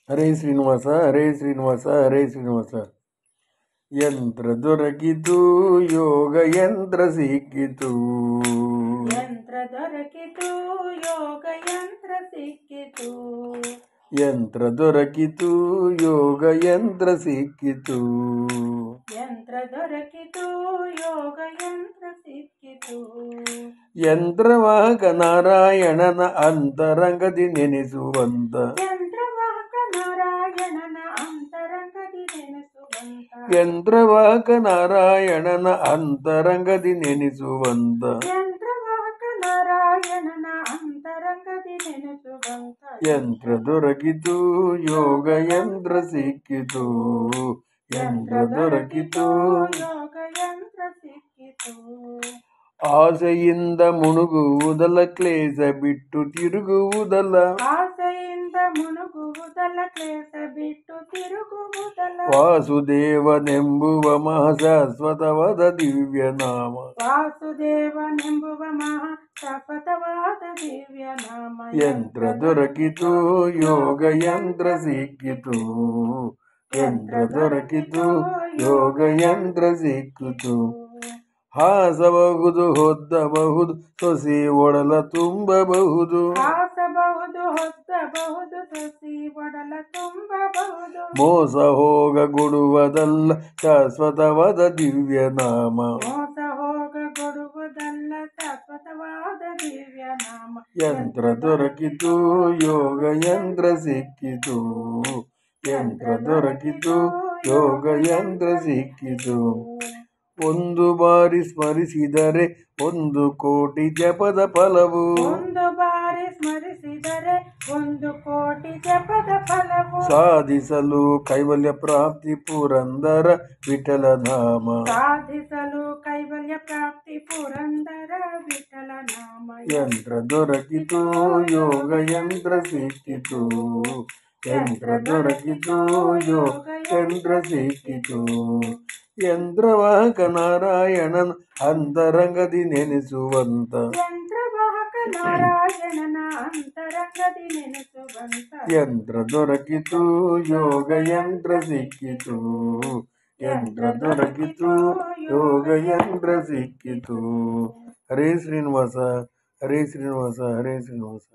ಹರೇ ಶ್ರೀನಿವಾಸ, ಹರೇ ಶ್ರೀನಿವಾಸ, ಹರೇ ಶ್ರೀನಿವಾಸ. ಯಂತ್ರ ದೊರಕಿತು, ಯೋಗ ಯಂತ್ರ ಸಿಕ್ಕಿತು. ಯಂತ್ರ ದೊರಕಿತು, ಯೋಗ ಯಂತ್ರ ಸಿಕ್ಕಿತು. ಯಂತ್ರ ದೊರಕಿತು, ಯೋಗ ಯಂತ್ರ ಸಿಕ್ಕಿತು. ಯಂತ್ರ ದೊರಕಿತು, ಯೋಗ ಯಂತ್ರ ಸಿಕ್ಕಿತು. ಯಂತ್ರವಾಹಕ ನಾರಾಯಣನ ಅಂತರಂಗದಿ ನೆನೆಸುವಂತ. ಯಂತ್ರವಾಹಕ ನಾರಾಯಣನ ಅಂತರಂಗದಿ ನೆನೆಸುವಂತ. ಯಂತ್ರವಾಹಕ ನಾರಾಯಣನ ಅಂತರಂಗದಿ ನೆನೆಸುವಂತ. ಯಂತ್ರವಾಹಕ ನಾರಾಯಣನ ಅಂತರಂಗದಿ ನೆನೆಸುವಂತ. ಯಂತ್ರ ದೊರಕಿತು, ಯೋಗ ಯಂತ್ರ ಸಿಕ್ಕಿತು. ಯಂತ್ರ ದೊರಕಿತು, ಯೋಗ ಯಂತ್ರ ಸಿಕ್ಕಿತು. ಆಸೆಯಿಂದ ಮುಣುಗುವುದಲ್ಲ, ಕ್ಲೇಶ ಬಿಟ್ಟು ತಿರುಗುವುದಲ್ಲ. ಆಸೆಯಿಂದ ಮುಣುಗುವುದಲ್ಲ, ಕ್ಲೇಶ ಬಿಟ್ಟು ತಿರುಗುವುದಲ್ಲ. ವಾಸುದೇವನೆಂಬುವ ಮಹಾಶಾಶ್ವತವಾದ ದಿವ್ಯ ನಾಮ. ವಾಸುದೇವನೆಂಬುವ ಮಹಾ ಶಾಶ್ವತವಾದ ದಿವ್ಯ ನಾಮ. ಯಂತ್ರ ದೊರಕಿತು, ಯೋಗ ಯಂತ್ರ ಸಿಕ್ಕಿತು. ಯಂತ್ರ ದೊರಕಿತು, ಯೋಗ ಯಂತ್ರ ಸಿಕ್ಕಿತು. ಹಾಸಬಹುದು, ಹೊದ್ದಬಹುದು, ಸೊಸಿ ಒಡಲ ತುಂಬಬಹುದು. ಹಾಸಬಹುದು, ಹೊದ್ದಬಹುದು, ಸೊಸಿ ಒಡಲ ತುಂಬಬಹುದು. ಮೋಸ ಹೋಗಗೊಡುವುದಲ್ಲ, ಶಾಶ್ವತವಾದ ದಿವ್ಯ ನಾಮ. ಮೋಸ ಹೋಗಗೊಡುವುದಲ್ಲ, ಶಾಶ್ವತವಾದ ದಿವ್ಯ ನಾಮ. ಯಂತ್ರ ದೊರಕಿತು, ಯೋಗ ಯಂತ್ರ ಸಿಕ್ಕಿತು. ಯಂತ್ರ ದೊರಕಿತು, ಯೋಗ ಯಂತ್ರ ಸಿಕ್ಕಿತು. ಒಂದು ಬಾರಿ ಸ್ಮರಿಸಿದರೆ 1 ಕೋಟಿ ಜಪದ ಫಲವು. ಒಂದು ಬಾರಿ ಸ್ಮರಿಸಿದರೆ 1 ಕೋಟಿ ಜಪದ ಫಲವು. ಸಾಧಿಸಲು ಕೈವಲ್ಯ ಪ್ರಾಪ್ತಿ ಪುರಂದರ ವಿಠಲ ನಾಮ. ಸಾಧಿಸಲು ಕೈವಲ್ಯ ಪ್ರಾಪ್ತಿ ಪುರಂದರ ವಿಠಲ ನಾಮ. ಯಂತ್ರ ದೊರಕಿತು, ಯೋಗ ಯಂತ್ರ ಸಿಕ್ಕಿತು. ಯಂತ್ರ ದೊರಕಿತು, ಯೋಗ ಯಂತ್ರ ಸಿಕ್ಕಿತು. ಯಂತ್ರವಾಹಕ ನಾರಾಯಣನ ಅಂತರಂಗದಿ ನೆನೆಸುವಂತ. ಯಂತ್ರವಾಹಕ ನಾರಾಯಣನ ಅಂತರಂಗದಿ ನೆನೆಸುವಂತ. ಯಂತ್ರ ದೊರಕಿತು, ಯೋಗ ಯಂತ್ರ ಸಿಕ್ಕಿತು. ಯಂತ್ರ ದೊರಕಿತು, ಯೋಗ ಯಂತ್ರ ಸಿಕ್ಕಿತು. ಹರೇ ಶ್ರೀನಿವಾಸ, ಹರೇ ಶ್ರೀನಿವಾಸ, ಹರೇ ಶ್ರೀನಿವಾಸ.